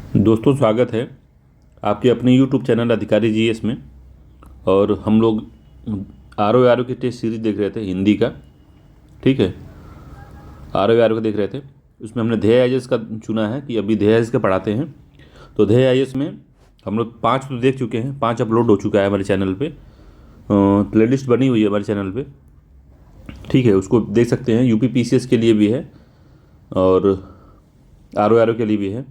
दोस्तों, स्वागत है आपके अपने यूट्यूब चैनल अधिकारी जीएस में। और हम लोग आर ओ की टेस्ट सीरीज देख रहे थे हिंदी का। ठीक है, आर ओ देख रहे थे। उसमें हमने ध्येय आईएएस का चुना है कि अभी ध्येय आईएएस का पढ़ाते हैं। तो ध्येय आईएएस में हम लोग 5 तो देख चुके हैं, 5 अपलोड हो चुका है हमारे चैनल पे। प्लेलिस्ट बनी हुई है हमारे चैनल पे। ठीक है, उसको देख सकते हैं। यूपी पीसीएस के लिए भी है और आर ओ के लिए भी है।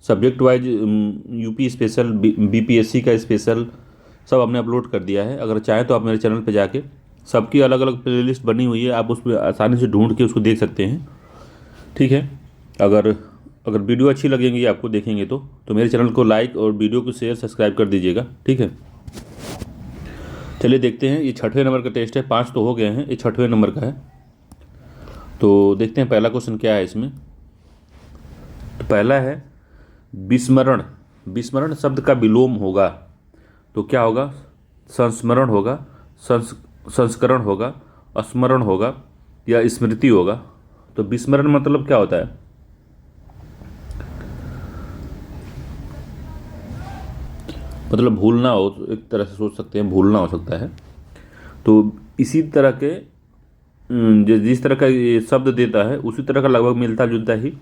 Subject wise UP special, BPSC का स्पेशल सब हमने अपलोड कर दिया है। अगर चाहें तो आप मेरे चैनल पे जाके सबकी अलग अलग प्लेलिस्ट बनी हुई है, आप उस पर आसानी से ढूंढ के उसको देख सकते हैं। ठीक है, अगर अगर वीडियो अच्छी लगेंगी आपको देखेंगे तो मेरे चैनल को लाइक और वीडियो को शेयर सब्सक्राइब कर दीजिएगा। ठीक है, चलिए देखते हैं। ये 6वें नंबर का टेस्ट है, 5 तो हो गए हैं, ये 6वें नंबर का है। तो देखते हैं पहला क्वेश्चन क्या है इसमें। तो पहला है विस्मरण। विस्मरण शब्द का विलोम होगा तो क्या होगा? संस्मरण होगा, संस्करण होगा, स्मरण होगा या स्मृति होगा। तो विस्मरण मतलब क्या होता है? मतलब भूलना हो, तो एक तरह से सोच सकते हैं भूलना हो सकता है। तो इसी तरह के जिस तरह का ये शब्द देता है उसी तरह का लगभग मिलता जुलता ही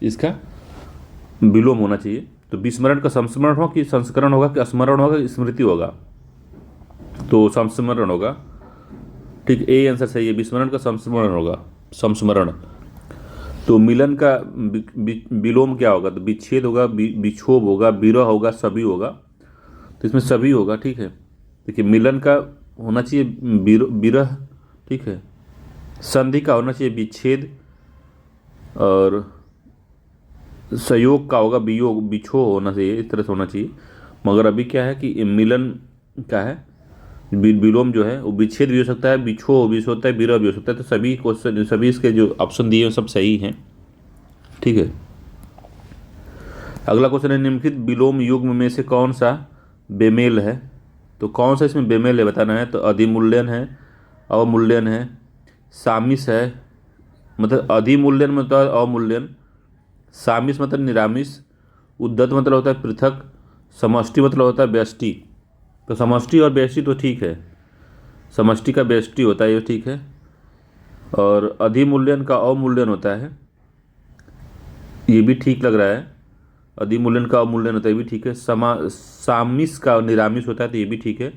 इसका विलोम होना चाहिए। तो विस्मरण का संस्मरण हो कि संस्करण होगा कि स्मरण होगा कि स्मृति होगा? तो संस्मरण होगा। ठीक, ए आंसर सही है। विस्मरण का संस्मरण होगा, संस्मरण। तो मिलन का विलोम क्या होगा? तो विच्छेद होगा, विक्षोभ होगा, विरह होगा, सभी होगा। तो इसमें सभी होगा। ठीक है, देखिए मिलन का होना चाहिए विरह। ठीक है, संधि का होना चाहिए विच्छेद, और संयोग का होगा वियोग, बिछो होना चाहिए, इस तरह से होना चाहिए। मगर अभी क्या है कि मिलन का है, विलोम जो है वो विच्छेद भी हो सकता है, बिछो भी हो सकता है, विरह भी हो सकता है। तो सभी क्वेश्चन, सभी इसके जो ऑप्शन दिए हैं सब सही हैं। ठीक है, अगला क्वेश्चन है निम्नलिखित विलोम युग्म में से कौन सा बेमेल है? तो कौन सा इसमें बेमेल है बताना है। तो अधिमूल्यन है, अवमूल्यन है, सामिस है। मतलब अधिमूल्यन मतलब अवमूल्यन, सामिस मतलब निरामिस, उद्धत मतलब होता है पृथक, समष्टि मतलब होता है व्यष्टि। तो समष्टि और व्यष्टि तो ठीक है, समष्टि का व्यष्टि होता है, ये ठीक है। और अधिमूल्यन का अवमूल्यन होता है, ये भी ठीक लग रहा है। अधिमूल्यन का अवमूल्यन होता है, ये भी ठीक है। सामिस का निरामिस होता है, तो ये भी ठीक है।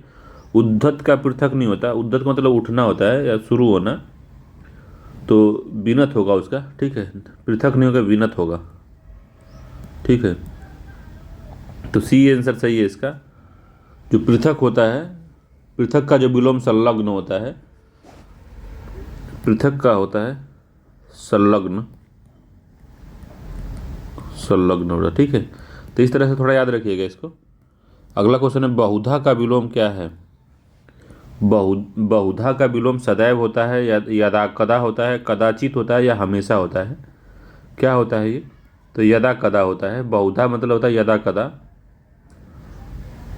उद्धत का पृथक नहीं होता, उद्धत का मतलब उठना होता है या शुरू होना, तो विनत होगा उसका। ठीक है, पृथक नहीं होगा, विनत होगा। ठीक है, तो सी आंसर सही है इसका। जो पृथक होता है, पृथक का जो विलोम संलग्न होता है, पृथक का होता है संलग्न, संलग्न होता है। ठीक है, तो इस तरह से थोड़ा याद रखिएगा इसको। अगला क्वेश्चन है बहुधा का विलोम क्या है? बहुधा का विलोम सदैव होता है, या यदा कदा होता है, कदाचित होता है या हमेशा होता है? क्या होता है ये? तो यदा कदा होता है। बहुधा मतलब होता है यदा कदा।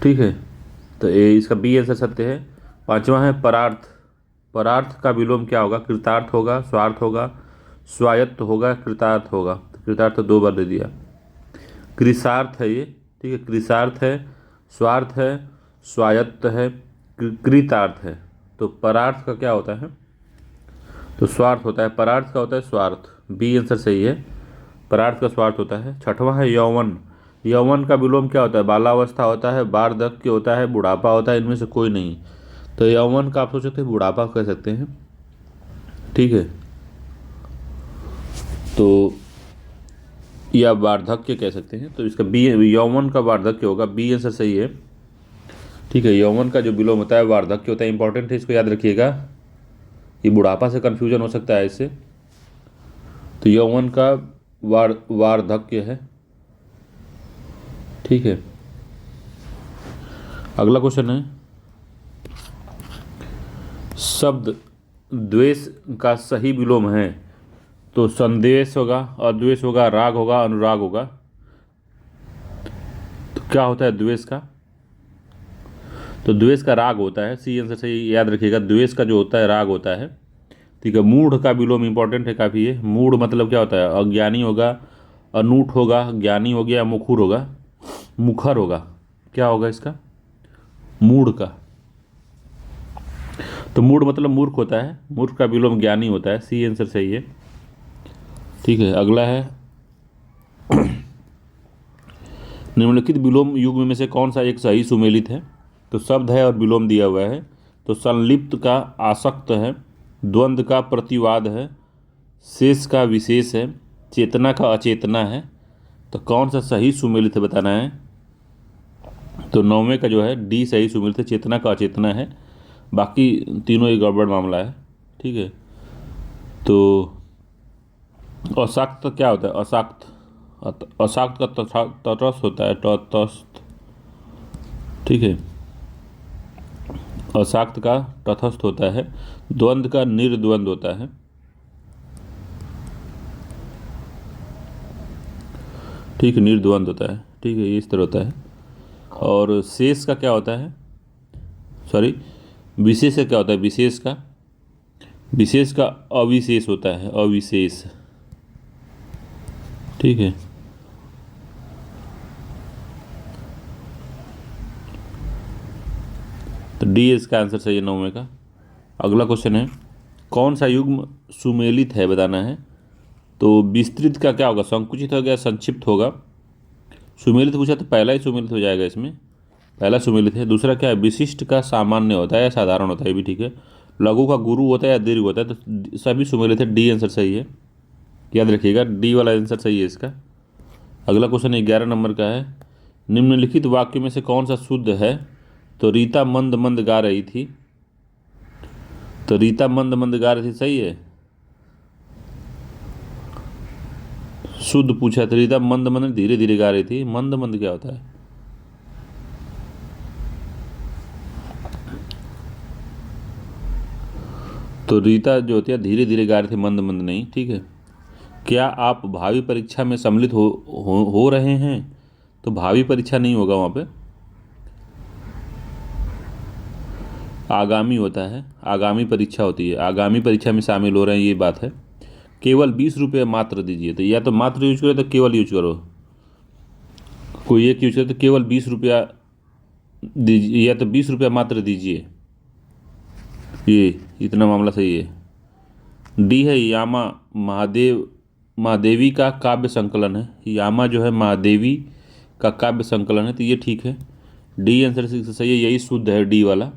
ठीक है, तो ये इसका बी आंसर सत्य है। 5वां है परार्थ। परार्थ का विलोम क्या होगा? कृतार्थ होगा, स्वार्थ होगा, स्वायत्त होगा, कृतार्थ होगा। तो कृतार्थ तो 2 बार दे दिया। कृसार्थ है ये। ठीक है, कृसार्थ है, स्वार्थ है, स्वायत्त है, कृतार्थ है। तो परार्थ का क्या होता है? तो स्वार्थ होता है। परार्थ का होता है स्वार्थ। बी आंसर सही है, परार्थ का स्वार्थ होता है। 6वां है यौवन। यौवन का विलोम क्या होता है? बालावस्था होता है, वार्धक्य होता है, बुढ़ापा होता है, इनमें से कोई नहीं। तो यौवन का आप सोच सकते हैं बुढ़ापा कह सकते हैं। ठीक है, तो या वार्धक्य कह सकते हैं। तो इसका बी, यौवन का वार्धक्य होगा। बी आंसर सही है। ठीक है, यौवन का जो विलोम होता है वार्धक्य होता है। इंपॉर्टेंट है, इसको याद रखिएगा। ये बुढ़ापा से कन्फ्यूजन हो सकता है इससे। तो यौवन का वार्धक्य है। ठीक है, अगला क्वेश्चन है शब्द द्वेष का सही विलोम है। तो संदेश होगा, अद्वेष होगा, राग होगा, अनुराग होगा। तो क्या होता है द्वेष का? तो द्वेष का राग होता है। सी आंसर सही, याद रखिएगा। द्वेष का जो होता है राग होता है। ठीक है, मूढ़ का विलोम इंपॉर्टेंट है काफ़ी। ये मूढ़ मतलब क्या होता है? अज्ञानी होगा, अनूठ होगा, ज्ञानी हो गया, मुखर होगा, मुखर होगा, क्या होगा इसका? मूढ़ का। तो मूढ़ मतलब मूर्ख होता है, मूर्ख का विलोम ज्ञानी होता है, सी आंसर सही है। ठीक है, अगला है निम्नलिखित विलोम युग्म में से कौन सा एक सही सुमेलित है? तो शब्द है और विलोम दिया हुआ है। तो संलिप्त का आसक्त है, द्वंद्व का प्रतिवाद है, शेष का विशेष है, चेतना का अचेतना है। तो कौन सा सही सुमेलित है बताना है। तो 9वें का जो है डी सही सुमेलित है, चेतना का अचेतना है, बाकी तीनों एक गड़बड़ मामला है। ठीक है, तो अशाक्त क्या होता है? अशाक्त, अशाक्त का तटस्थ होता है, तटस्थ। ठीक है, अशाक्त का तटस्थ होता है, द्वंद्व का निर्द्वंद होता है। ठीक है, निर्द्वंद होता है। ठीक है, ये इस तरह होता है। और शेष का क्या होता है? सॉरी, विशेष का क्या होता है? विशेष का अविशेष होता है, अविशेष। ठीक है, तो डी इसका आंसर सही है 9वें का। अगला क्वेश्चन है, कौन सा युग्म सुमेलित है बताना है। तो विस्तृत का क्या होगा? संकुचित हो गया, संक्षिप्त होगा। सुमेलित पूछा तो पहला ही सुमेलित हो जाएगा, इसमें पहला सुमेलित है। दूसरा क्या है? विशिष्ट का सामान्य होता है या साधारण होता है, ये भी ठीक है। लघु का गुरु होता है या दीर्घ होता है, तो सभी सुमेलित है, डी आंसर सही है, याद रखिएगा, डी वाला आंसर सही है इसका। अगला क्वेश्चन 11 नंबर का है, निम्नलिखित वाक्य में से कौन सा शुद्ध है? तो रीता मंद मंद गा रही थी। तो रीता मंद मंद गा रही थी, सही है, शुद्ध पूछा। तो रीता मंद मंद धीरे धीरे गा रही थी, मंद मंद क्या होता है? तो रीता जो होती है धीरे धीरे गा रही थी, मंद मंद नहीं। ठीक है, क्या आप भावी परीक्षा में सम्मिलित हो रहे हैं? तो भावी परीक्षा नहीं होगा, वहाँ पे आगामी होता है, आगामी परीक्षा होती है, आगामी परीक्षा में शामिल हो रहे हैं, ये बात है। केवल 20 रुपये मात्र दीजिए, तो या तो मात्र यूज करो तो केवल यूज करो, कोई एक यूज करो तो केवल 20 रुपया दीजिए, या तो 20 रुपया मात्र दीजिए, ये इतना मामला सही है। डी है यामा, महादेवी का काव्य संकलन है। यामा जो है महादेवी का काव्य संकलन है, तो ये ठीक है, डी आंसर सही है, यही शुद्ध है, डी वाला,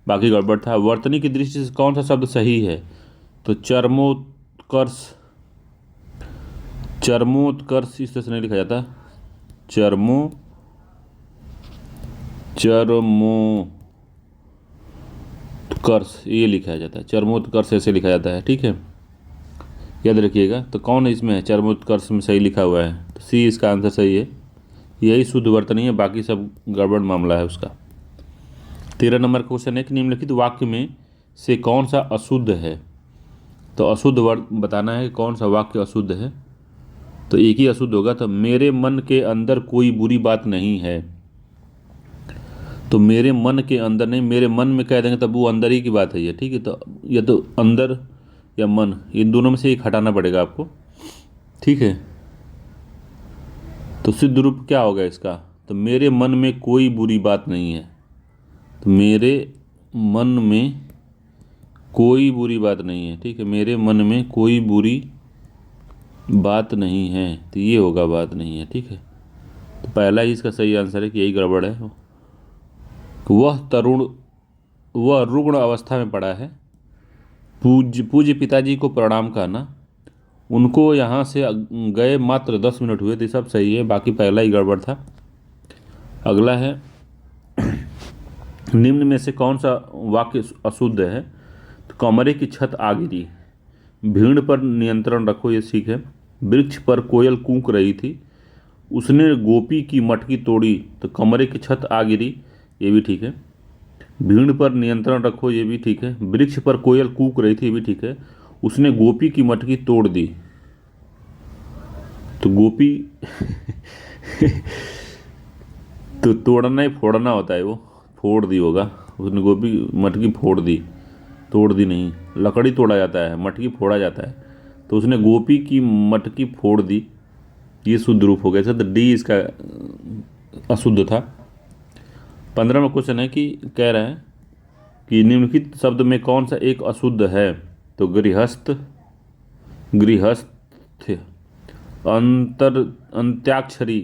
बाकी गड़बड़ था। वर्तनी की दृष्टि से कौन सा शब्द सही है? तो चरमोत्कर्ष, चरमोत्कर्ष इस तरह से नहीं लिखा जाता, चरमोत्कर्ष ये लिखा जाता है, चरमोत्कर्ष ऐसे लिखा जाता है। ठीक है, याद रखिएगा। तो कौन है इसमें चरमोत्कर्ष में सही लिखा हुआ है? तो सी इसका आंसर सही है, यही शुद्ध वर्तनी है, बाकी सब गड़बड़ मामला है उसका। 13 नंबर क्वेश्चन है कि निम्नलिखित वाक्य में से कौन सा अशुद्ध है? तो अशुद्ध वर्ड बताना है, कौन सा वाक्य अशुद्ध है। तो एक ही अशुद्ध होगा, तो मेरे मन के अंदर कोई बुरी बात नहीं है। तो मेरे मन के अंदर नहीं, मेरे मन में कह देंगे तब वो अंदर ही की बात है ये। ठीक है, तो या तो अंदर या मन, इन दोनों में से एक हटाना पड़ेगा आपको। ठीक है, तो सिद्ध रूप क्या होगा इसका? तो मेरे मन में कोई बुरी बात नहीं है। तो मेरे मन में कोई बुरी बात नहीं है। ठीक है, मेरे मन में कोई बुरी बात नहीं है, तो ये होगा बात नहीं है। ठीक है, तो पहला ही इसका सही आंसर है कि यही गड़बड़ है। वह रुग्ण अवस्था में पड़ा है, पूज्य पिताजी को प्रणाम कहना, उनको यहाँ से गए मात्र 10 मिनट हुए, तो सब सही है, बाकी पहला ही गड़बड़ था। अगला है, निम्न में से कौन सा वाक्य अशुद्ध है? तो कमरे की छत आ गिरी, भीड़ पर नियंत्रण रखो, ये ठीक है। वृक्ष पर कोयल कूक रही थी, उसने गोपी की मटकी तोड़ी, तो कमरे की छत आ गिरी, ये भी ठीक है। भीड़ पर नियंत्रण रखो, ये भी ठीक है। वृक्ष पर कोयल कूक रही थी, ये भी ठीक है। उसने गोपी की मटकी तोड़ दी, तो गोपी तो तोड़ना ही फोड़ना होता है, वो फोड़ दी होगा, उसने गोपी मटकी फोड़ दी, तोड़ दी नहीं, लकड़ी तोड़ा जाता है, मटकी फोड़ा जाता है, तो उसने गोपी की मटकी फोड़ दी, ये शुद्ध रूप हो गया सर, तो डी इसका अशुद्ध था। 15वां क्वेश्चन है कि कह रहा है कि निम्नलिखित शब्द में कौन सा एक अशुद्ध है? तो गृहस्थ, गृहस्थ, अंतर, अंत्याक्षरी,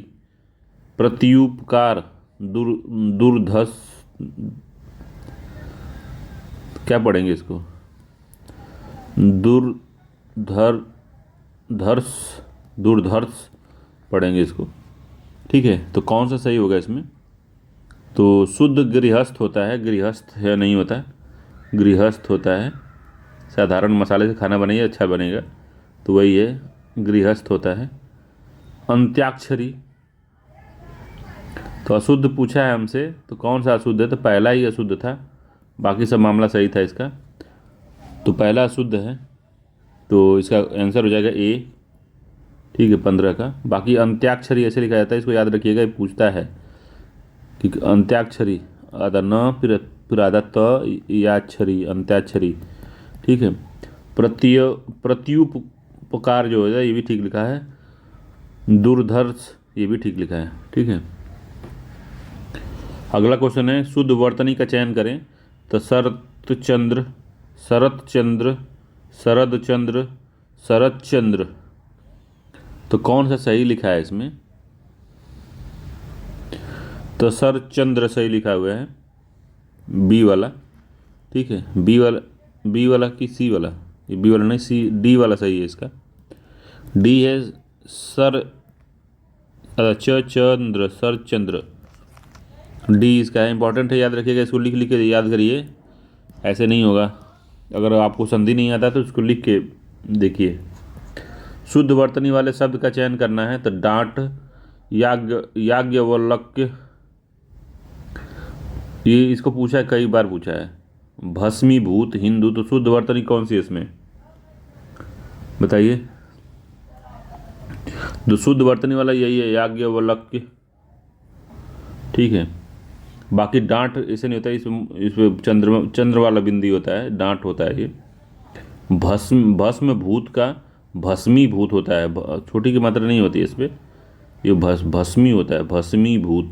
प्रत्युपकार, दूरधस, क्या पढ़ेंगे इसको, दूरधर, धर्ष, दूरधर्ष पढ़ेंगे इसको। ठीक है, तो कौन सा सही होगा इसमें? तो शुद्ध गृहस्थ होता है, गृहस्थ है नहीं होता है, गृहस्थ होता है। साधारण मसाले से खाना बनेगा अच्छा बनेगा, तो वही है, गृहस्थ होता है। अंत्याक्षरी, तो अशुद्ध पूछा है हमसे, तो कौन सा अशुद्ध है? तो पहला ही अशुद्ध था, बाकी सब मामला सही था इसका, तो पहला अशुद्ध है, तो इसका आंसर हो जाएगा ए। ठीक है, 15 का। बाकी अंत्याक्षरी ऐसे लिखा जाता है, इसको याद रखिएगा, ये पूछता है कि अंत्याक्षरी, आधा न, फिर आधा त, याक्षरी, अंत्याक्षरी। ठीक है, प्रत्युपकार जो है ये भी ठीक लिखा है, दूरधर्ष ये भी ठीक लिखा है। ठीक है, अगला क्वेश्चन है शुद्ध वर्तनी का चयन करें। तो शरतचंद्र, शरतचंद्र, शरदचंद्र, शरतचंद्र, तो कौन सा सही लिखा है इसमें? तो शरचंद्र सही लिखा हुआ है, बी वाला। ठीक है, बी वाला कि सी वाला? ये बी वाला नहीं, सी, डी वाला सही है इसका। डी है सर, चंद्र, सरचंद्र, डी इसका है। इंपॉर्टेंट है, याद रखिएगा, इसको लिख लिख के याद करिए, ऐसे नहीं होगा। अगर आपको संधि नहीं आता तो इसको लिख के देखिए। शुद्ध वर्तनी वाले शब्द का चयन करना है। तो डांट, याज्ञवल्क्य, ये इसको पूछा है, कई बार पूछा है। भस्मीभूत, हिंदू, तो शुद्ध वर्तनी कौन सी है इसमें बताइए? तो शुद्ध वर्तनी वाला यही है, याज्ञवल्क्य। ठीक है, बाकी डांट ऐसे नहीं होता है, इसमें चंद्र वाला बिंदी होता है, डांट होता है ये। भस्म भूत का भस्मीभूत होता है, छोटी की मात्रा नहीं होती है इस पर, ये भस्मी होता है, भस्मीभूत।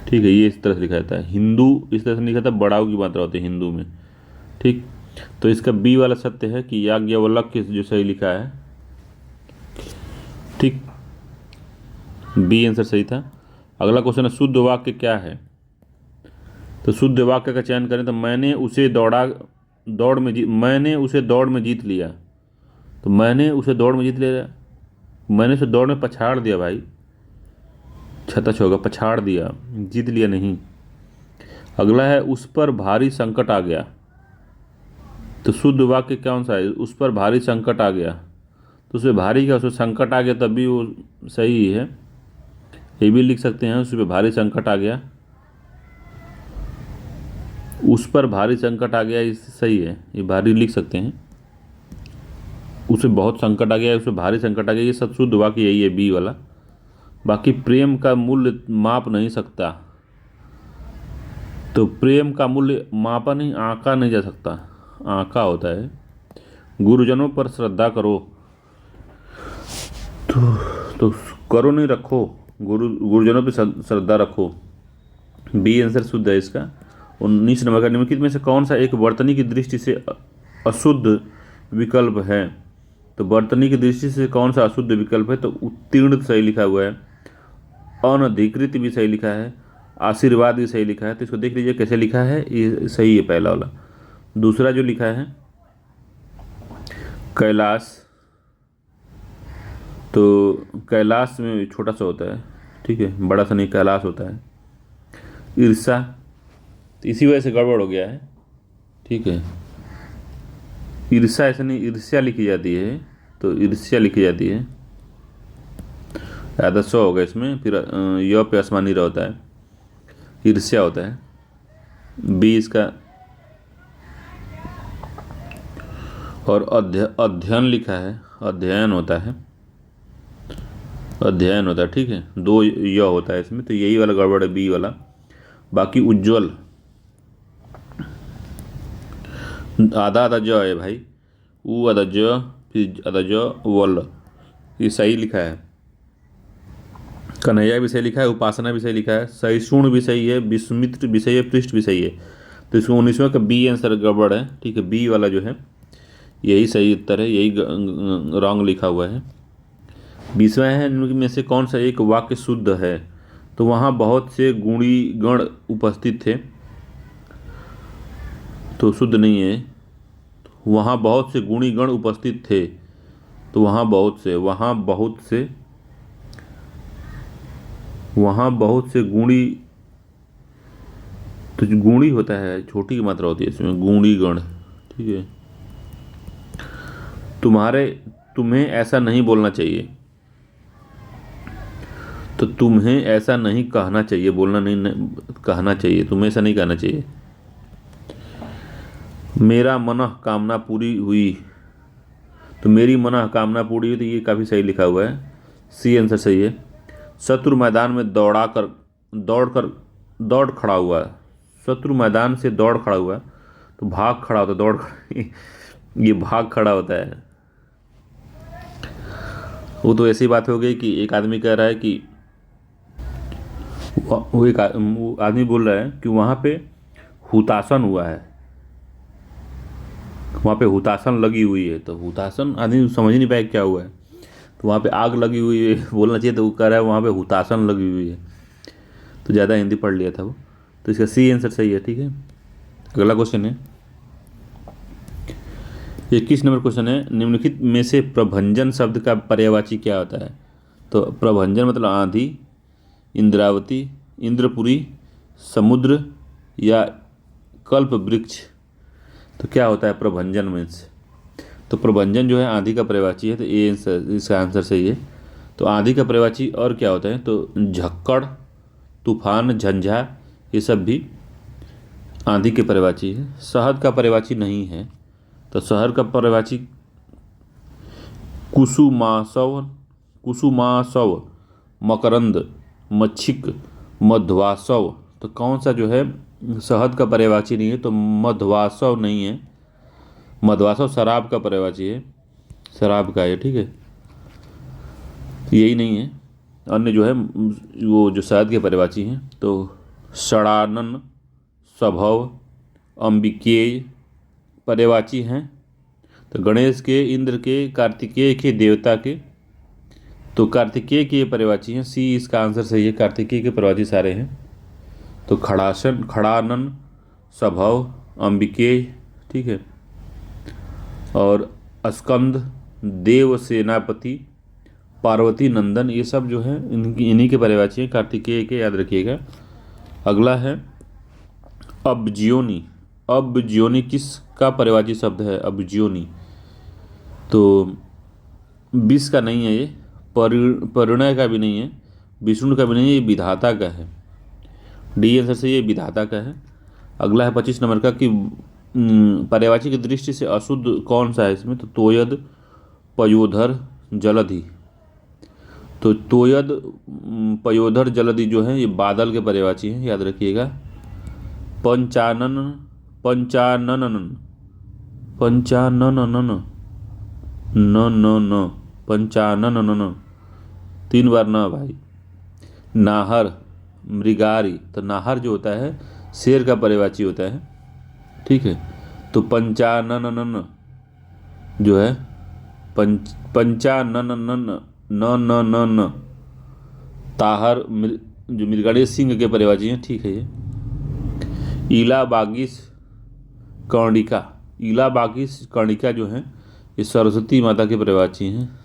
ठीक है, ये इस तरह से लिखा जाता है। हिंदू इस तरह से लिखा था, बड़ाऊ की मात्रा होती है हिंदू में। ठीक, तो इसका बी वाला सत्य है कि याज्ञवल्क्य जो सही लिखा है। ठीक, बी आंसर सही था। अगला क्वेश्चन है शुद्ध वाक्य क्या है? तो शुद्ध वाक्य का चयन करें। तो मैंने उसे मैंने उसे दौड़ में जीत लिया। तो मैंने उसे दौड़ में जीत लिया, मैंने उसे दौड़ में पछाड़ दिया भाई, छतछ होगा, पछाड़ दिया, जीत लिया नहीं। अगला है उस पर भारी संकट आ गया। तो शुद्ध वाक्य कौन सा है? उस पर भारी संकट आ गया, तो उसमें भारी क्या, उसमें संकट आ गया, तब भी वो सही है, ये भी लिख सकते हैं, उस पर भारी संकट आ गया, उस पर भारी संकट आ गया, इससे सही है, ये भारी लिख सकते हैं। उसे बहुत संकट आ गया, उसे भारी संकट आ गया, ये सब शुद्ध वाक्य यही है, बी वाला। बाकी प्रेम का मूल्य माप नहीं सकता। तो प्रेम का मूल्य मापा नहीं, आंका नहीं जा सकता, आंका होता है। गुरुजनों पर श्रद्धा करो, तो करो नहीं, रखो, गुरुजनों पर श्रद्धा रखो, बी आंसर शुद्ध है इसका। 19 नंबर का, निम्नलिखित में से कौन सा एक वर्तनी की दृष्टि से अशुद्ध विकल्प है? तो वर्तनी की दृष्टि से कौन सा अशुद्ध विकल्प है? तो उत्तीर्ण सही लिखा हुआ है, अनधिकृत भी सही लिखा है, आशीर्वाद भी सही लिखा है। तो इसको देख लीजिए कैसे लिखा है, ये सही है पहला वाला। दूसरा जो लिखा है कैलाश, तो कैलाश में छोटा सा होता है, ठीक है, बड़ा सा नहीं, कैलाश होता है। ईर्षा, तो इसी वजह से गड़बड़ हो गया है। ठीक है, ईर्षा ऐसे नहीं, ईर्ष्या लिखी जाती है, तो ईर्ष्या लिखी जाती है, आधा सौ होगा इसमें, फिर य पे आसमानी र होता है, ईर्ष्या होता है, बी इसका। और अध्ययन लिखा है, अध्ययन होता है, अध्ययन होता है। ठीक है, 2 य होता है इसमें, तो यही वाला गड़बड़ है, बी वाला। बाकी उज्ज्वल, आधा आधा ज है भाई, ऊ आधा ज, फिर आधा ज, वल, ये सही लिखा है। कन्हैया भी सही लिखा है, उपासना भी सही लिखा है, सहिष्णु भी सही है, विस्मित्र भी सही है, पृष्ठ भी सही है। तो इसमें 19वें का बी आंसर गड़बड़ है। ठीक है, बी वाला जो है यही सही उत्तर है, यही रॉन्ग लिखा हुआ है। 20वां है, निम्न में से कौन सा एक वाक्य शुद्ध है? तो वहाँ बहुत से गुणी गण उपस्थित थे, तो शुद्ध नहीं है। वहाँ बहुत से गुणी गण उपस्थित थे, तो वहाँ बहुत से गुणी, तो जो गुणी होता है छोटी की मात्रा होती है इसमें, गुणी गण। ठीक है, तुम्हें ऐसा नहीं बोलना चाहिए, तो तुम्हें ऐसा नहीं कहना चाहिए, बोलना नहीं, कहना चाहिए, तुम्हें ऐसा नहीं कहना चाहिए। मेरा मनः कामना पूरी हुई, तो मेरी मनः कामना पूरी हुई, तो ये काफ़ी सही लिखा हुआ है, सी आंसर सही है। शत्रु मैदान में दौड़ खड़ा हुआ, शत्रु मैदान से दौड़ खड़ा हुआ, तो भाग खड़ा होता है, दौड़ ये भाग खड़ा होता है। वो तो ऐसी बात हो गई कि एक आदमी कह रहा है कि वो आदमी बोल रहा है कि वहाँ पे हुतासन हुआ है, वहाँ पे हुतासन लगी हुई है, तो हुतासन आदमी समझ नहीं पाया क्या हुआ है, तो वहाँ पे आग लगी हुई है बोलना चाहिए, तो वो कह रहा है वहाँ पे हुतासन लगी हुई है, तो ज़्यादा हिंदी पढ़ लिया था वो। तो इसका सी आंसर सही है। ठीक है, अगला क्वेश्चन है 21 नंबर क्वेश्चन है, निम्नलिखित में से प्रभंजन शब्द का पर्यायवाची क्या होता है? तो प्रभंजन मतलब आंधी, इंद्रावती, इंद्रपुरी, समुद्र या कल्प वृक्ष। तो क्या होता है प्रभंजन मीन्स? तो प्रभंजन जो है आंधी का पर्यायवाची है, तो ये आंसर, इसका आंसर सही है। तो आंधी का पर्यायवाची और क्या होता है? तो झक्कड़, तूफान, झंझा, ये सब भी आंधी के पर्यायवाची है। शहद का पर्यायवाची नहीं है, तो शहर का पर्यायवाची कुसुमासव, मकरंद, मच्छिक, मध्वासव। तो कौन सा जो है शहद का पर्यायवाची नहीं है? तो मध्वासव नहीं है, मध्वासव शराब का पर्यायवाची है, शराब का है। ठीक है, यही नहीं है, अन्य जो है वो जो शहद के पर्यायवाची हैं, तो षडानन, स्वभव, अंबिकेय पर्यायवाची हैं। तो गणेश के, इंद्र के, कार्तिकेय के, देवता के, तो कार्तिकेय के पर्यायवाची हैं, सी इसका आंसर सही है, कार्तिकेय के पर्यायवाची सारे हैं। तो खड़ानन, स्वभव, अंबिकेय, ठीक है, और स्कंद, देव सेनापति, पार्वती नंदन, ये सब जो है इन्हीं के पर्यायवाची हैं, कार्तिकेय के, याद रखिएगा। अगला है अबजियोनी। अबजियोनी किसका पर्यायवाची शब्द है? अबजियोनी तो विष का नहीं है, ये परिणय का भी नहीं है, विष्णु का भी नहीं है, ये विधाता का है। डी आंसर से ये विधाता का है। अगला है 25 नंबर का कि पर्यायवाची की दृष्टि से अशुद्ध कौन सा है इसमें? तो तोयद, पयोधर, जलधि। तो तोयद, पयोधर, जलधि जो है ये बादल के पर्यायवाची हैं, याद रखिएगा। पंचानन, पंचानन, पंचानन, 3 बार न भाई। नाहर, मृगारी, तो नाहर जो होता है शेर का पर्यायवाची होता है। ठीक है, तो पंचानन जो है पंचानन, न ताहर जो मृगाड़ी सिंह के पर्यायवाची हैं। ठीक है, ये इलाबागिस कर्णिका, इलाबागिस कर्णिका जो है ये सरस्वती माता के पर्यायवाची हैं।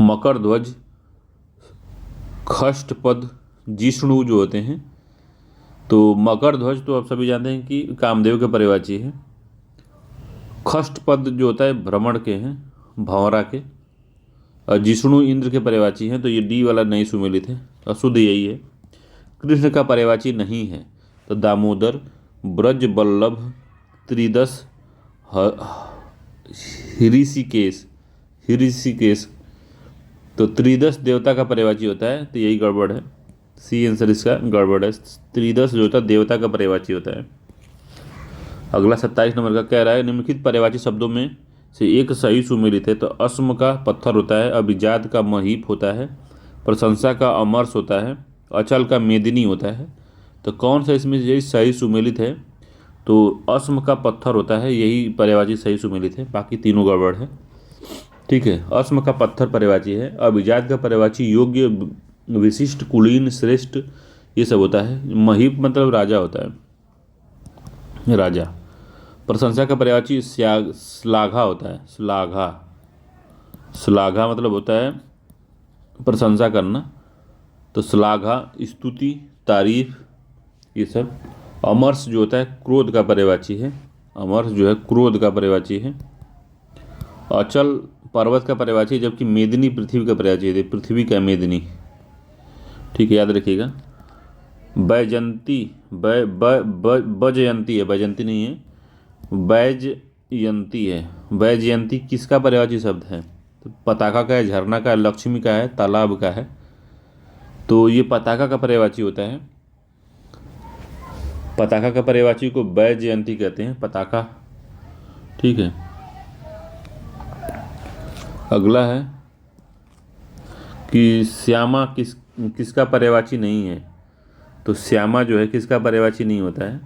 मकर ध्वज, खष्टपद, जिष्णु जो होते हैं, तो मकर ध्वज तो आप सभी जानते हैं कि कामदेव के पर्यायवाची है। खष्टपद जो होता है भ्रमण के हैं, भंवरा के, और जिष्णु इंद्र के पर्यायवाची हैं, तो ये डी वाला नहीं सुमेलित है, अशुद्ध यही है। कृष्ण का पर्यायवाची नहीं है, तो दामोदर, ब्रज बल्लभ, त्रिदश, ऋषिकेश। तो त्रिदश देवता का पर्यायवाची होता है, तो यही गड़बड़ है, सी आंसर इसका गड़बड़ है। त्रिदश जो होता है देवता का पर्यायवाची होता है। अगला 27 नंबर का कह रहा है निम्नलिखित पर्यायवाची शब्दों में से एक सही सुमेलित है तो अस्म का पत्थर होता है, अभिजात का महीप होता है, प्रशंसा का अमरस होता है, अचल का मेदिनी होता है। तो कौन सा इसमें यही सही सुमेलित है? तो अस्म का पत्थर होता है, यही पर्यायवाची सही सुमेलित है, बाकी तीनों गड़बड़ है। ठीक है, अस्म का पत्थर पर्यायवाची है, अभिजात का पर्यायवाची योग्य, विशिष्ट, कुलीन, श्रेष्ठ, ये सब होता है। महीप मतलब राजा होता है, राजा। प्रशंसा का पर्यायवाची श्लाघा होता है, श्लाघा। श्लाघा मतलब होता है प्रशंसा करना, तो श्लाघा स्तुति, तारीफ, ये सब। अमर्ष जो होता है क्रोध का पर्यायवाची है, अमर्ष जो है क्रोध का पर्यायवाची है। अचल पर्वत का पर्यायवाची है, जबकि मेदिनी पृथ्वी का पर्यायवाची है, पृथ्वी का मेदिनी। ठीक है, याद रखिएगा। बैजंती, बजयंती है, बैजंती नहीं है, बैजयंती है। बैजयंती किसका पर्यायवाची शब्द है? तो पताका का है, झरना का है, लक्ष्मी का है, तालाब का है। तो ये पताका का पर्यायवाची होता है। पताका का पर्यायवाची को बैजयंती कहते हैं, पताका। ठीक है, अगला है कि श्यामा किसका पर्यायवाची नहीं है? तो श्यामा जो है किसका पर्यायवाची नहीं होता है?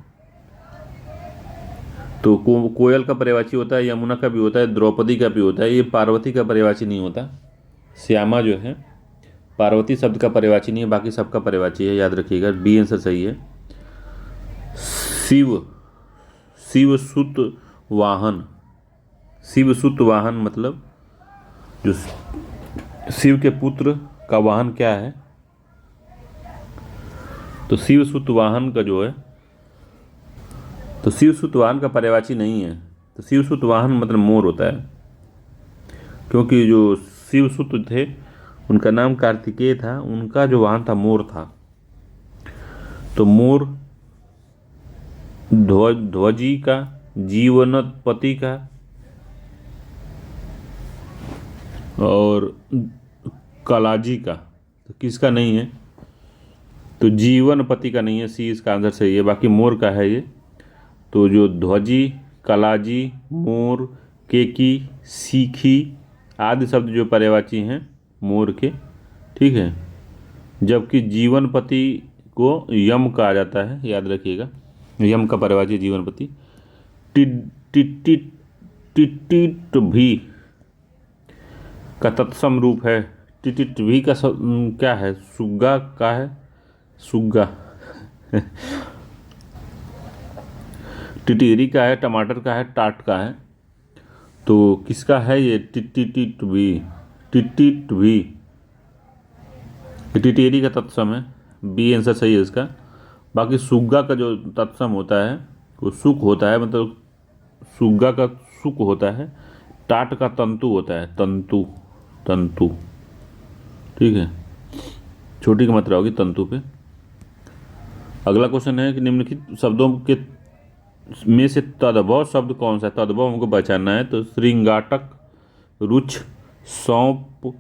तो कोयल का पर्यायवाची होता है, यमुना का भी होता है, द्रौपदी का भी होता है, ये पार्वती का पर्यायवाची नहीं होता। श्यामा जो है पार्वती शब्द का पर्यायवाची नहीं है, बाकी सबका पर्यायवाची है, याद रखिएगा। बी आंसर सही है। शिव, शिव सुत वाहन। शिव सुत वाहन मतलब जो शिव के पुत्र का वाहन क्या है? तो शिव सुत वाहन का जो है, तो शिव सुत वाहन का पर्यायवाची नहीं है। तो शिव सुत वाहन मतलब मोर होता है, क्योंकि जो शिव सुत थे उनका नाम कार्तिकेय था, उनका जो वाहन था मोर था। तो मोर ध्वजी का, जीवनपति का और कलाजी का। तो किसका नहीं है? तो जीवनपति का नहीं है, सी इसका आंसर सही है। बाकी मोर का है ये। तो जो ध्वजी, कलाजी, मोर, केकी, सीखी आदि शब्द जो पर्यायवाची हैं मोर के। ठीक है, जबकि जीवनपति को यम कहा जाता है, याद रखिएगा। यम का पर्यायवाची जीवनपति। टिटिट भी का तत्सम रूप है। टिटिट भी का क्या है? सुग्गा का है, सुग्गा। टिटिरी का है, टमाटर का है, टाट का है। तो किसका है ये? टिटिट भी, टिटिट भी टिटेरी का तत्सम है, बी आंसर सही है इसका। बाकी सुग्गा का जो तत्सम होता है वो सुख होता है, मतलब सुग्गा का सुख होता है। टाट का तंतु होता है, तंतु, तंतु। ठीक है, छोटी की मात्रा होगी तंतु पे। अगला क्वेश्चन है कि निम्नलिखित शब्दों के में से तद्भव शब्द कौन सा है? तद्भव हमको पहचानना है। तो श्रृंगाटक, रुच, सौंप,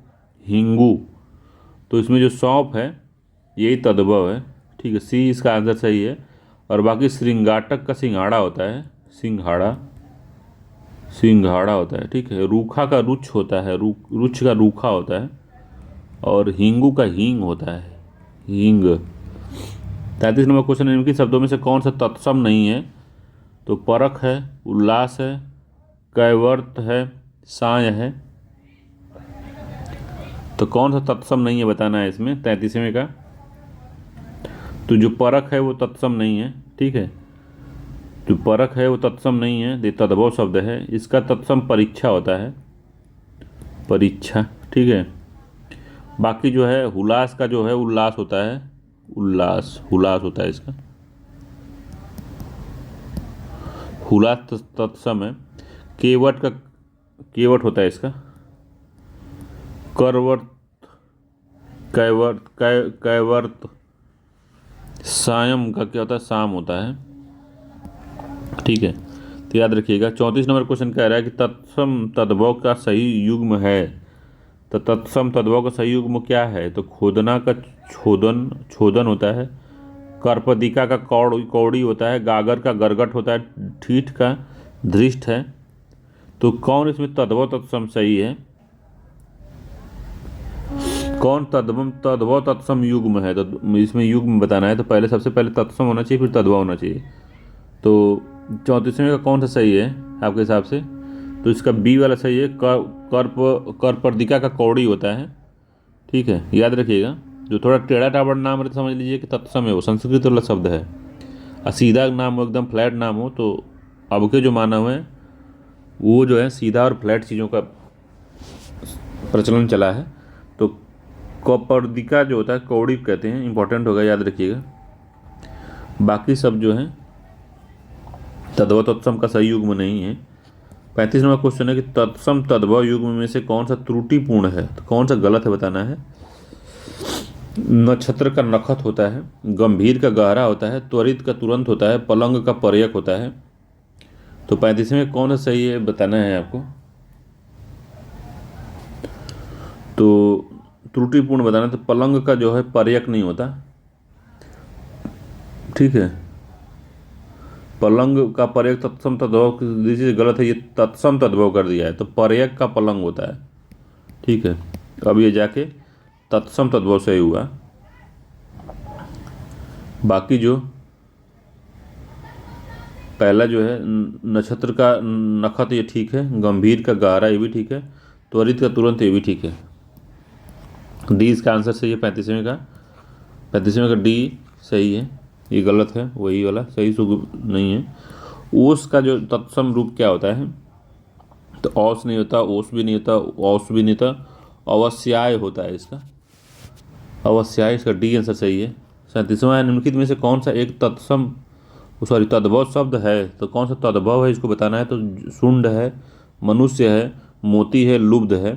हिंगू। तो इसमें जो सौंप है यही तद्भव है। ठीक है, सी इसका आंसर सही है। और बाकी श्रृंगाटक का सिंघाड़ा होता है, सिंघाड़ा, सिंघाड़ा होता है। ठीक है, रूखा का रुच होता है, रुच का रूखा होता है। और हिंगू का हींग होता है, हींग। 33 नंबर क्वेश्चन, इनके शब्दों में से कौन सा तत्सम नहीं है? तो परख है, उल्लास है, कैवर्त है, साय है। तो कौन सा तत्सम नहीं है बताना है इसमें 33वें का। तो जो परख है वो तत्सम नहीं है। ठीक है, जो परख है वो तत्सम नहीं है, ये तद्भव शब्द है। इसका तत्सम परीक्षा होता है, परीक्षा। ठीक है, बाकी जो है हुलास का जो है उल्लास होता है, उल्लास, हुलास होता है इसका। हुलास तत्सम है। केवट का, केवट होता है इसका। करवर्त, कैवर्त, कैवर्त। सायम का क्या होता है? शाम होता है। ठीक है, तो याद रखिएगा। 34 नंबर क्वेश्चन कह रहा है कि तत्सम तद्भव का सही युग्म है। तो तत्सम तद्भव का सही युग्म क्या है? तो खोदना का छोदन, छोदन होता है। कर्पदिका का कौड़ी होता है। गागर का गरगट होता है। ठीठ का धृष्ट है। तो कौन इसमें तद्भव तत्सम सही है? कौन तद्भव तत्सम युग्म है? तो इसमें युग्म बताना है, तो पहले सबसे पहले तत्सम होना चाहिए, फिर तद्भव होना चाहिए। तो 34वें का कौन सा सही है आपके हिसाब से? तो इसका बी वाला सही है। कर्पदिका का कौड़ी होता है, ठीक है, याद रखिएगा। जो थोड़ा टेढ़ा टाबड़ नाम है तो समझ लीजिए कि तत्सम है, वो संस्कृत वाला शब्द है। और सीधा नाम हो, एकदम फ्लैट नाम हो, तो अब के जो मानव हैं वो जो है सीधा और फ्लैट चीज़ों का प्रचलन चला है। तो कौपर्दिका जो होता है कौड़ी कहते हैं, इंपॉर्टेंट होगा, याद रखिएगा। बाकी सब जो है तद्भव तत्सम का सही युग्म नहीं है। 35 नंबर क्वेश्चन है कि तत्सम तद्भव युग्म में से कौन सा त्रुटिपूर्ण है, तो कौन सा गलत है बताना है। नक्षत्र का नखत होता है, गंभीर का गहरा होता है, त्वरित का तुरंत होता है, पलंग का पर्यक होता है। तो 35 में कौन सा सही है बताना है आपको। तो त्रुटिपूर्ण बताना, तो पलंग का जो है पर्यक नहीं होता, ठीक है। पलंग का पर्यक तत्सम तद्भव से गलत है, ये तत्सम तद्भव कर दिया है, तो पर्यक का पलंग होता है, ठीक है। अब ये जाके तत्सम तद्भव सही हुआ। बाकी जो पहला जो है नक्षत्र का नखत ये ठीक है, गंभीर का गहरा ये भी ठीक है, त्वरित का तुरंत ये भी ठीक है। डी इसका आंसर सही है 35वें का। 35वें का डी सही है, ये गलत है, वही वाला सही सुग नहीं है। ओस का जो तत्सम रूप क्या होता है, तो औस नहीं होता, ओस भी नहीं होता, औस भी नहीं होता, अवश्याय होता है इसका, अवश्याय। इसका डी आंसर सही है। 37वां निम्नलिखित में से कौन सा एक तत्सम तद्भव शब्द है, तो कौन सा तद्भव है इसको बताना है। तो शुंड है, मनुष्य है, मोती है, लुब्ध है।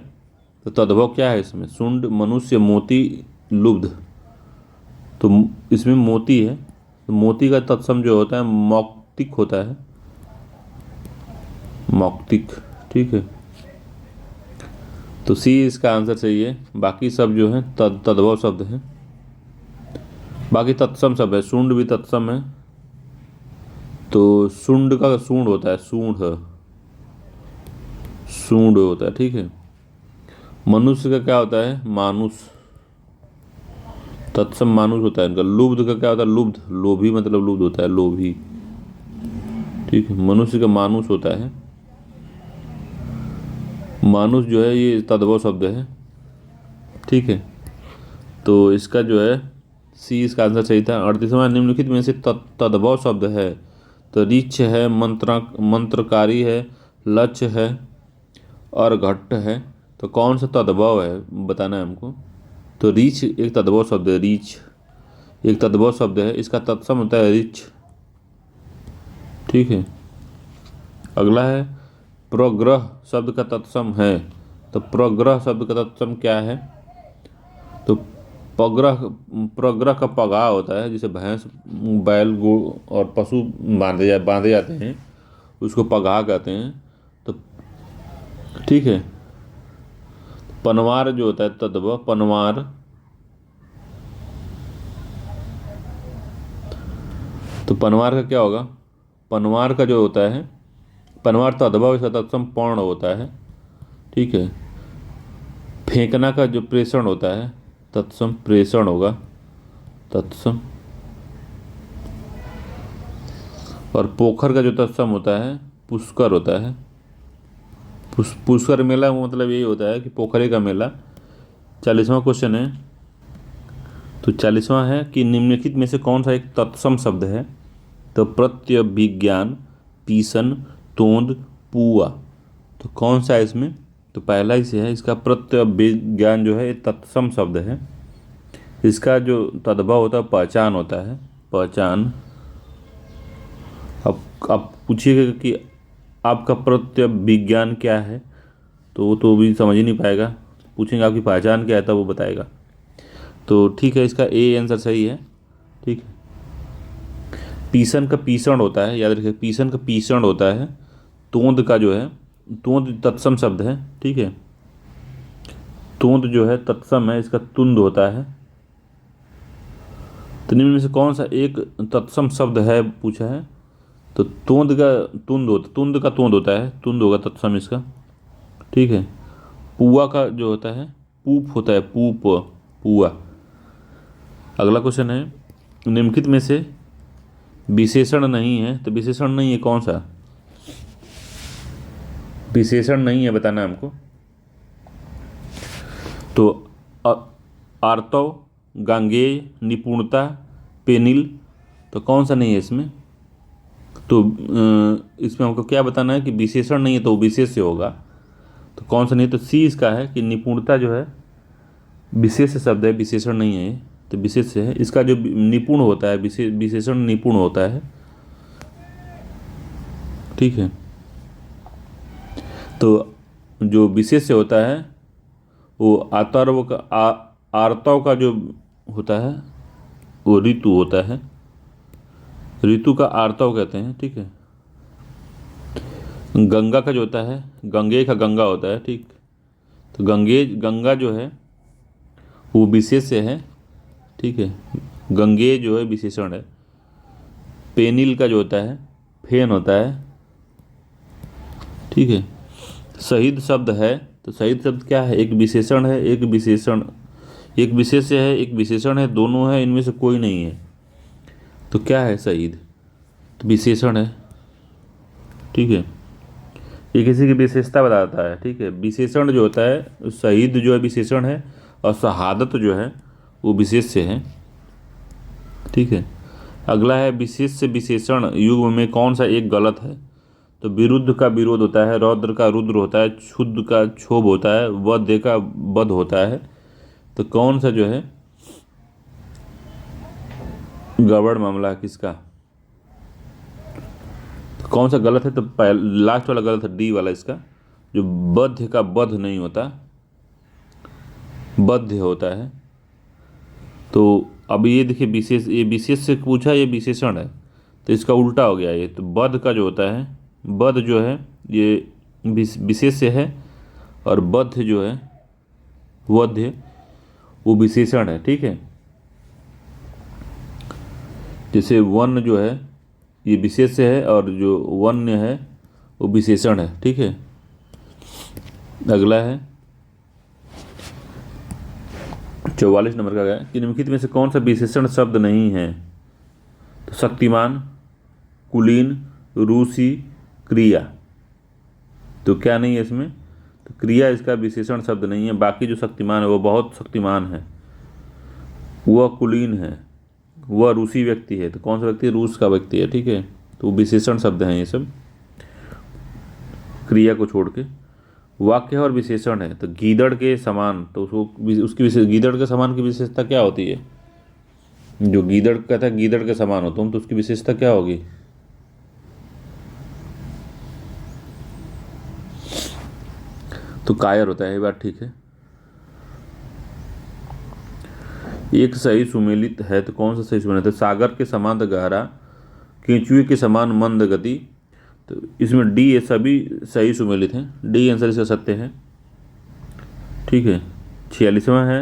तो तद्भव क्या है इसमें? शुंड, मनुष्य, मोती, लुब्ध। तो इसमें मोती है, तो मोती का तत्सम जो होता है मौक्तिक होता है, मौक्तिक, ठीक है। तो सी इसका आंसर सही है। बाकी सब जो है तद्भव शब्द हैं, बाकी तत्सम शब्द है। शुंड भी तत्सम है, तो शुंड का सूंड होता है, सूंड होता है, ठीक है। मनुष्य का क्या होता है? मानुष, तत्सम मानुष होता है इनका। लुब्ध का क्या होता है? लुब्ध, लोभी मतलब लुब्ध होता है, लोभी, ठीक है। मनुष्य का मानुष होता है, मानुष जो है ये तद्भव शब्द है, ठीक है। तो इसका जो है सी इसका आंसर सही था। 38वां निम्नलिखित में से तद्भव शब्द है, तो रीछ है, मंत्रकारी है, लक्ष्य है और घट्ट है। तो कौन सा तद्भव है बताना है हमको। तो रीछ एक तद्भव शब्द है, रीछ एक तद्भव शब्द है, इसका तत्सम होता है रीछ, ठीक है। अगला है प्रग्रह शब्द का तत्सम है, तो प्रग्रह शब्द का तत्सम क्या है? तो प्रग्रह का पगाह होता है, जिसे भैंस, बैल, गो और पशु बांधे जाते हैं, उसको पगाह कहते हैं, तो ठीक है। पनवार जो होता है तद्भव, पनवार, तो पनवार का क्या होगा? पनवार का जो होता है, पनवार तद्भव, इसका तत्सम पौर्ण होता है, ठीक है। फेंकना का जो प्रेषण होता है, तत्सम प्रेषण होगा, तत्सम। और पोखर का जो तत्सम होता है पुष्कर होता है, पुष्कर मेला मतलब यही होता है कि पोखरे का मेला। 40वां क्वेश्चन है, तो 40वां है कि निम्नलिखित में से कौन सा एक तत्सम शब्द है। तो प्रत्यभिज्ञान, पीसन, तोंद, पुआ। तो कौन सा है इसमें? तो पहला ही से है, इसका प्रत्यभिज्ञान जो है ये तत्सम शब्द है। इसका जो तद्भव होता है पहचान होता है, पहचान। अब पूछिएगा कि आपका प्रत्यभिज्ञान क्या है, तो वो तो भी समझ ही नहीं पाएगा। पूछेंगे आपकी पहचान क्या है, तब वो बताएगा। तो ठीक है, इसका ए आंसर सही है, ठीक है। पीसन का पीसण होता है, याद रखिए, पीसन का पीसण होता है। तोंद का जो है, तोंद तत्सम शब्द है, ठीक है। तोंद जो है तत्सम है, इसका तुंद होता है। तो निम्न में से कौन सा एक तत्सम शब्द है पूछा है। तो तुंद का तोंद होता है, तुंद होगा तत्सम इसका, ठीक है। पुआ का जो होता है पूप होता है, पूप, पुआ। अगला क्वेश्चन है, निम्नलिखित में से विशेषण नहीं है, तो विशेषण नहीं है कौन सा? विशेषण नहीं है बताना है हमको। तो आर्तव, गांगेय, निपुणता, पेनिल, तो कौन सा नहीं है इसमें? तो इसमें हमको क्या बताना है कि विशेषण नहीं है तो विशेष से होगा, तो कौन सा नहीं? तो सी इसका है कि निपुणता जो है विशेष शब्द है, विशेषण नहीं है ये, तो विशेष से है। इसका जो निपुण होता है, विशेषण निपुण होता है, ठीक है। तो जो विशेष से होता है वो आर्तव का जो होता है वो ऋतु होता है, ऋतु का आर्तव कहते हैं, ठीक है। गंगा का जो होता है, गंगे का गंगा होता है, ठीक। तो गंगा जो है वो विशेष से है, ठीक है। गंगे जो है विशेषण है। पेनिल का जो होता है फेन होता है, ठीक है। शहीद शब्द है, तो शहीद शब्द क्या है? एक विशेषण है, एक विशेष है, एक विशेषण है, दोनों है, इनमें से कोई नहीं है। तो क्या है शहीद? तो विशेषण है, ठीक है। ये किसी की विशेषता बताता है, ठीक है। विशेषण जो होता है, शहीद जो है विशेषण है और शहादत जो है वो विशेष से है, ठीक है। अगला है, विशेष से विशेषण युग्म में कौन सा एक गलत है? तो विरुद्ध का विरोध होता है, रौद्र का रुद्र होता है, क्षुद्र का क्षोभ होता है, वध्य का वध होता है। तो कौन सा जो है गड़बड़ मामला है किसका? तो कौन सा गलत है? तो लास्ट वाला गलत है, डी वाला इसका, जो बध्य का बध नहीं होता, बध्य होता है। तो अब ये देखिए ये विशेष से पूछा, ये विशेषण है, तो इसका उल्टा हो गया ये। तो बध का जो होता है, बध जो है ये विशेष से है और बध्य जो है वध्य वो विशेषण है, ठीक है। जैसे वन जो है ये विशेष से है और जो वन्य है वो विशेषण है, ठीक है। अगला है 44 नंबर का है कि निम्नलिखित में से कौन सा विशेषण शब्द नहीं है? तो शक्तिमान, कुलीन, रूसी, क्रिया। तो क्या नहीं है इसमें? तो क्रिया इसका विशेषण शब्द नहीं है। बाकी जो शक्तिमान है वो बहुत शक्तिमान है, वह कुलीन है, वह रूसी व्यक्ति है। तो कौन सा व्यक्ति? रूस का व्यक्ति है, ठीक है। तो विशेषण शब्द हैं ये सब, क्रिया को छोड़ के। वाक्य और विशेषण है, तो गीदड़ के समान, तो उसकी गीदड़ के समान की विशेषता क्या होती है? जो गीदड़ कहता है गीदड़ के समान हो तुम, तो उसकी विशेषता क्या होगी? तो कायर होता है, ये बात ठीक है। एक सही सुमेलित है, तो कौन सा सही सुमेलित है? सागर के समान गहरा, केंचुए के समान मंद गति। तो इसमें डी ये सभी सही सुमेलित हैं, डी आंसर इसका सत्य है, ठीक है। 46वां है,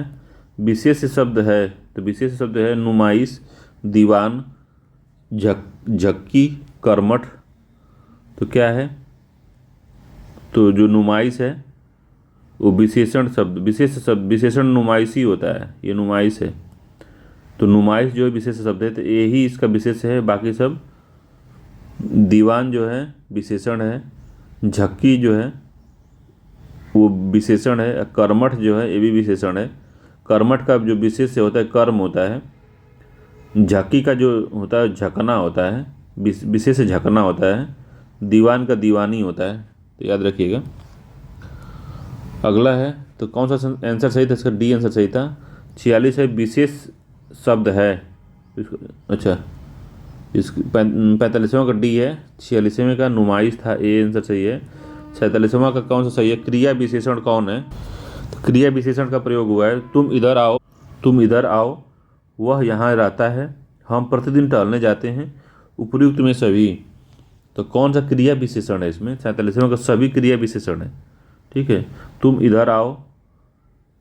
विशेष शब्द है, तो विशेष शब्द है नुमाइश, दीवान, झक्की, कर्मठ। तो क्या है? तो जो नुमाइश है वो विशेषण शब्द, विशेषण नुमाइशी होता है, ये नुमाइश है। तो नुमाइश जो है विशेष शब्द है, तो यही इसका विशेष है, बाकी सब। दीवान जो है विशेषण है, झक्की जो है वो विशेषण है, कर्मठ जो है ये भी विशेषण है। कर्मठ का जो विशेष से होता है कर्म होता है। झक्की का जो होता है झकना होता है, विशेष से झकना होता है। दीवान का दीवानी होता है, तो याद रखिएगा। अगला है, तो कौन सा आंसर सही था? इसका डी आंसर सही था। 46 है, विशेष शब्द है। अच्छा, इस 45वां का डी है, 46वें का नुमाइश था, ए आंसर सही है। 47वां का कौन सा सही है? क्रिया विशेषण कौन है? तो क्रिया विशेषण का प्रयोग हुआ है, तुम इधर आओ, वह यहाँ रहता है, हम प्रतिदिन टहलने जाते हैं, उपयुक्त में सभी। तो कौन सा क्रिया विशेषण है इसमें? 47वां का सभी क्रिया विशेषण है, ठीक है। तुम इधर आओ,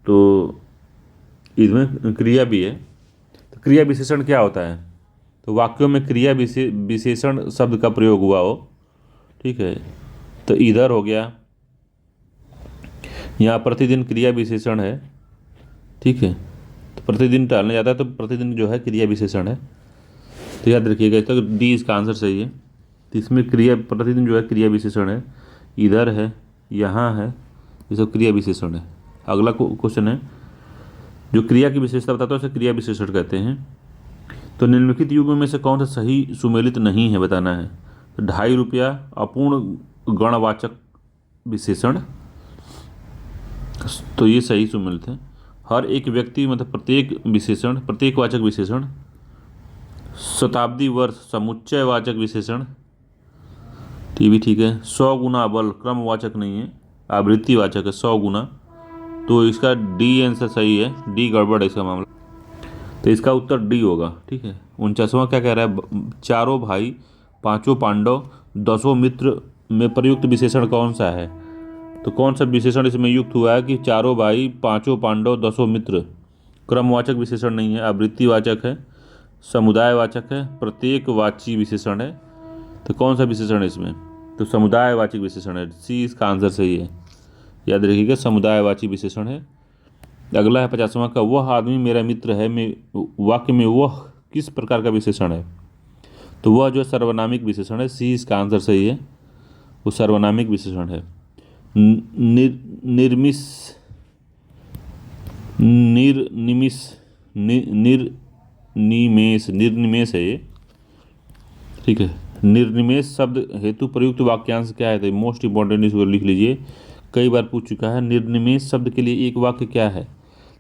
तो इसमें क्रिया भी है। तो क्रिया विशेषण क्या होता है? तो वाक्यों में क्रिया विशेषण शब्द का प्रयोग हुआ हो, ठीक है। तो इधर हो गया, यहाँ प्रतिदिन क्रिया विशेषण है, ठीक है। तो प्रतिदिन टालने जाता है तो प्रतिदिन जो है क्रिया विशेषण है, तो याद रखिएगा। तो डी इसका आंसर सही है। तो इसमें क्रिया प्रतिदिन जो है क्रिया विशेषण है, इधर है, यहाँ है, ये सब क्रिया विशेषण है। अगला क्वेश्चन है, जो क्रिया की विशेषता बताता है उसे क्रिया विशेषण कहते हैं। तो निम्नलिखित युग्म में से कौन सा सही सुमेलित नहीं है बताना है। तो 2.5 रुपया अपूर्ण गणवाचक विशेषण, तो ये सही सुमेलित है। हर एक व्यक्ति मतलब प्रत्येक विशेषण, प्रत्येकवाचक विशेषण। शताब्दी वर्ष समुच्चयवाचक विशेषण, ये भी ठीक है। 100 गुना बल क्रमवाचक नहीं है, आवृत्तिवाचक है 100 गुना, तो इसका डी आंसर सही है, डी गड़बड़ है इसका मामला, तो इसका उत्तर डी होगा, ठीक है। 49वां क्या कह रहा है, चारों भाई, पांचों पांडव, 10 मित्र में प्रयुक्त विशेषण कौन सा है। तो कौन सा विशेषण इसमें युक्त हुआ है कि चारों भाई, पांचों पांडव, 10 मित्र। क्रमवाचक विशेषण नहीं है, आवृत्तिवाचक है, समुदायवाचक है, प्रत्येकवाची विशेषण है। तो कौन सा विशेषण है इसमें, तो समुदायवाची विशेषण है, सी इसका आंसर सही है। याद रखिएगा समुदायवाची विशेषण है। अगला है 50वां का, वह आदमी मेरा मित्र है में वाक्य में वह किस प्रकार का विशेषण है। तो वह जो सर्वनामिक विशेषण है, सी इसका आंसर सही है, वो सर्वनामिक विशेषण है। निर्निमेष निर्निमेष है ये, ठीक है। निर्निमेष शब्द हेतु प्रयुक्त वाक्यांश क्या है, तो मोस्ट इंपॉर्टेंट इसको लिख लीजिए, कई बार पूछ चुका है। निर्निमेष शब्द के लिए एक वाक्य क्या है,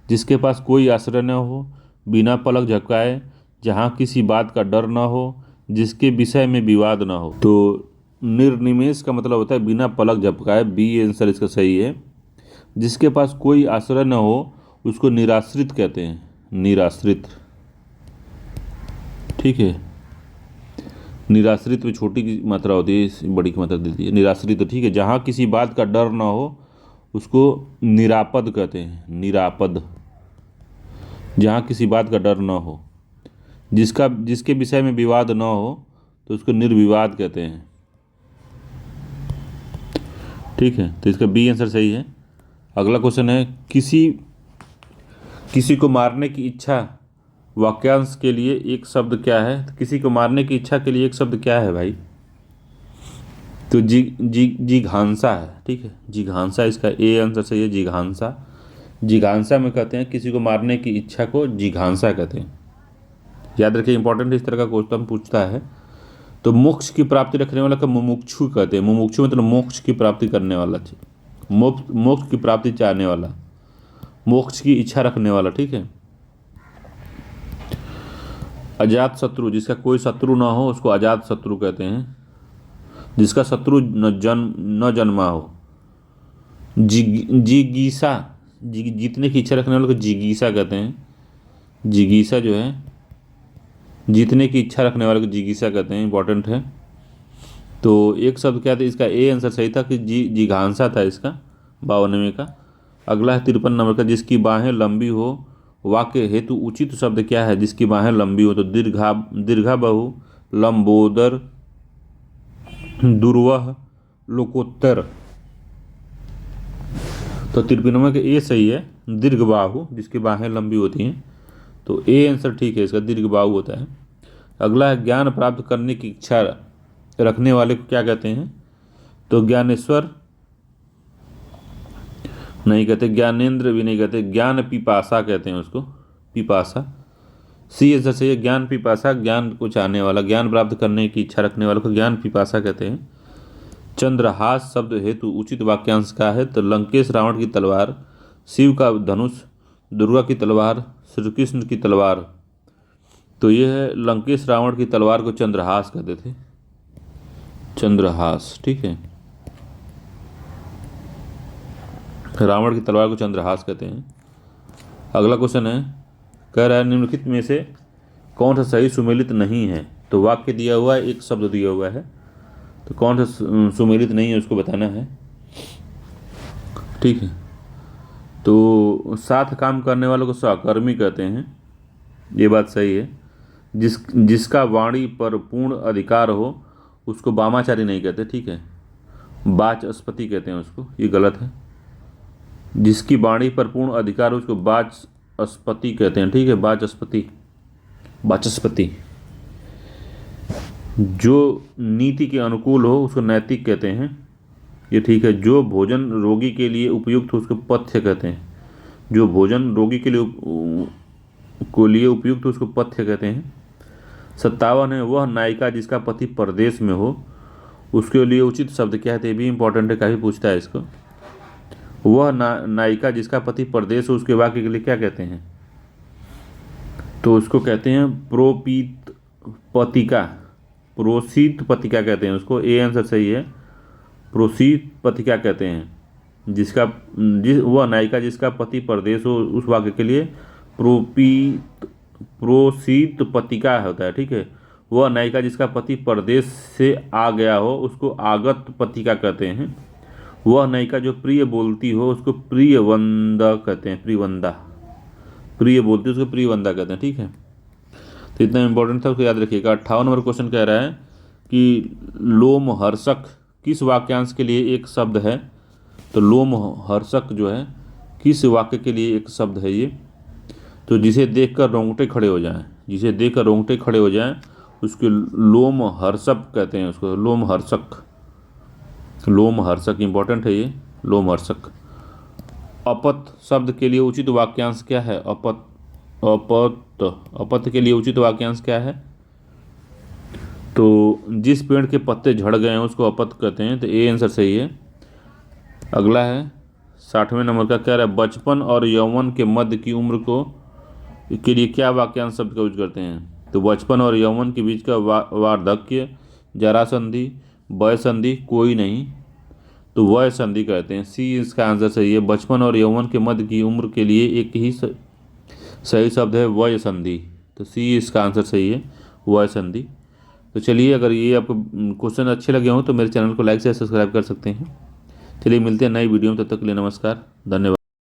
जिसके पास कोई आश्रय न हो, बिना पलक झपकाए, जहाँ किसी बात का डर न हो, जिसके विषय में विवाद न हो। तो निर्निमेष का मतलब होता है बिना पलक झपकाए, बी आंसर इसका सही है। जिसके पास कोई आश्रय न हो उसको निराश्रित कहते हैं, निराश्रित, ठीक है। निराश्रित में छोटी की मात्रा होती है, बड़ी की मात्रा देती है निराश्रित, ठीक है। जहाँ किसी बात का डर ना हो उसको निरापद कहते हैं, निरापद, जहाँ किसी बात का डर ना हो, जिसके विषय में विवाद ना हो तो उसको निर्विवाद कहते हैं, ठीक है। तो इसका बी आंसर सही है। अगला क्वेश्चन है, किसी को मारने की इच्छा वाक्यांश के लिए एक शब्द क्या है। तो किसी को मारने की इच्छा के लिए एक शब्द क्या है भाई, तो जिघांसा है, ठीक है। जिघांसा इसका ए आंसर सही है, जिघांसा। जिघांसा में कहते हैं किसी को मारने की इच्छा को जिघांसा कहते हैं। याद रखिए, इंपॉर्टेंट इस तरह का क्वेश्चन पूछता है। तो मोक्ष की प्राप्ति रखने वाला का मुमुक्षु कहते हैं। मुमुक्षु मतलब मोक्ष की प्राप्ति करने वाला, मोक्ष की प्राप्ति चाहने वाला, मोक्ष की इच्छा रखने वाला, ठीक है। अजात शत्रु, जिसका कोई शत्रु ना हो उसको अजात शत्रु कहते हैं। जिसका शत्रु न जन्मा हो। जिगीसा, जीतने की इच्छा रखने वाले को जिगीसा कहते हैं। जिगीसा जो है जीतने की इच्छा रखने वाले को जिगीसा कहते हैं, इंपॉर्टेंट है। तो एक शब्द क्या था, इसका ए आंसर सही था कि जिघांसा था इसका, 52वें का। अगला है 53 नंबर का, जिसकी बाहें लंबी हो वाक्य हेतु उचित शब्द क्या है, जिसकी बाहें लंबी हो। तो दीर्घा बहु, लंबोदर, दुर्वह, लोकोत्तर। तो 53 का ए सही है, दीर्घबाहु, जिसकी बाहें लंबी होती हैं। तो ए आंसर ठीक है इसका, दीर्घबाहु होता है। अगला है, ज्ञान प्राप्त करने की इच्छा रखने वाले को क्या कहते हैं। तो ज्ञानेश्वर नहीं कहते, ज्ञानेंद्र भी नहीं कहते, ज्ञान पिपासा कहते हैं उसको, पिपासा। सी आंसर सही है, ज्ञान पिपासा, ज्ञान को चाहने वाला, ज्ञान प्राप्त करने की इच्छा रखने वाले को ज्ञान पिपासा कहते हैं। चंद्रहास शब्द हेतु उचित वाक्यांश का है। तो लंकेश रावण की तलवार, शिव का धनुष, दुर्गा की तलवार, श्री कृष्ण की तलवार। तो ये है, लंकेश रावण की तलवार को चंद्रहास कहते थे, चंद्रहास, ठीक है। रावण की तलवार को चंद्रहास कहते हैं। अगला क्वेश्चन है, कह रहा है निम्नलिखित में से कौन सा सही सुमेलित नहीं है। तो वाक्य दिया हुआ है, एक शब्द दिया हुआ है, तो कौन सा सुमेलित नहीं है उसको बताना है, ठीक है। तो साथ काम करने वालों को सहकर्मी कहते हैं, ये बात सही है। जिसका वाणी पर पूर्ण अधिकार हो उसको वामाचारी नहीं कहते, ठीक है, वाचस्पति कहते हैं उसको, ये गलत है। जिसकी वाणी पर पूर्ण अधिकार हो उसको वाचस्पति कहते हैं, ठीक है, वाचस्पति, वाचस्पति। जो नीति के अनुकूल हो उसको नैतिक कहते हैं, ये ठीक है। जो भोजन रोगी के लिए उपयुक्त हो उसको पथ्य कहते हैं, जो भोजन रोगी के लिए उपयुक्त हो उसको पथ्य कहते हैं। 57 है, वह नायिका जिसका पति परदेश में हो उसके लिए उचित शब्द क्या है, तो ये भी इंपॉर्टेंट है, काफ़ी पूछता है इसको। वह नायिका जिसका पति परदेश हो उसके वाक्य के लिए क्या कहते हैं, तो उसको कहते हैं प्रोपीत पतिका, प्रोसीत पतिका कहते हैं उसको, ए आंसर सही है। प्रोसीत पतिका कहते हैं वह नायिका जिसका पति परदेश हो उस वाक्य के लिए प्रोसीत पतिका होता है, ठीक है। वह नायिका जिसका पति परदेश से आ गया हो उसको आगत पतिका कहते हैं। वह नायिका जो प्रिय बोलती हो उसको प्रियवंदा कहते हैं, प्रियवंदा, प्रिय बोलती है उसको प्रियवंदा कहते हैं, ठीक है। तो इतना इंपॉर्टेंट था, उसको याद रखिएगा। 58 नंबर क्वेश्चन कह रहा है कि लोमहर्षक किस वाक्यांश के लिए एक शब्द है, तो लोमहर्षक जो है किस वाक्य के लिए एक शब्द है ये, तो जिसे देखकर रोंगटे खड़े हो जाएं, जिसे देखकर रोंगटे खड़े हो जाएं उसके लोमहर्षक कहते हैं उसको, लोमहर्षक, लोमहर्षक इंपॉर्टेंट है ये, लोमहर्षक। अपत शब्द के लिए उचित वाक्यांश क्या है, अपत के लिए उचित वाक्यांश क्या है, तो जिस पेड़ के पत्ते झड़ गए हैं उसको अपत कहते हैं, तो ए आंसर सही है। अगला है 60वें नंबर का, कह रहा है बचपन और यौवन के मध्य की उम्र के लिए क्या वाक्यांश शब्द का यूज करते हैं, तो बचपन और यौवन के बीच का वार्धक्य, जरासंधि, वयसंधि, कोई नहीं, तो वयसंधि कहते हैं, सी इसका आंसर सही है। बचपन और यौवन के मध्य की उम्र के लिए एक ही सही शब्द है वयसंधि, तो सी इसका आंसर सही है, वयसंधि। तो चलिए, अगर ये आपको क्वेश्चन अच्छे लगे हों तो मेरे चैनल को लाइक से सब्सक्राइब कर सकते हैं। चलिए मिलते हैं नई वीडियो में, तब तक के लिए नमस्कार, धन्यवाद।